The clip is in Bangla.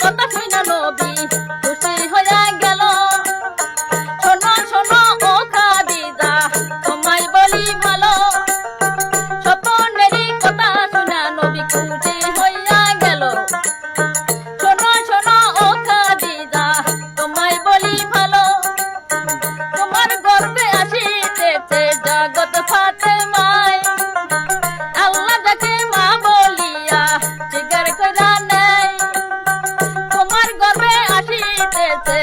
কথা শুনা নবী খুশি হইয়া গেল। শোনো শোনো ও খাদিজা তোমায় বলি ভালো, স্বপনেরই কথা শুনা নবী খুশি হইয়া গেল। শোনো শোনো ও খাদিজা তোমায় বলি ভালো, তোমার গর্বে আসিতেছে জগৎ ফাতেমায়। আল্লাহ যাকে মা বলিয়া স্বীকার কইরা নেয়, তোমার গর্বে আসিতেছে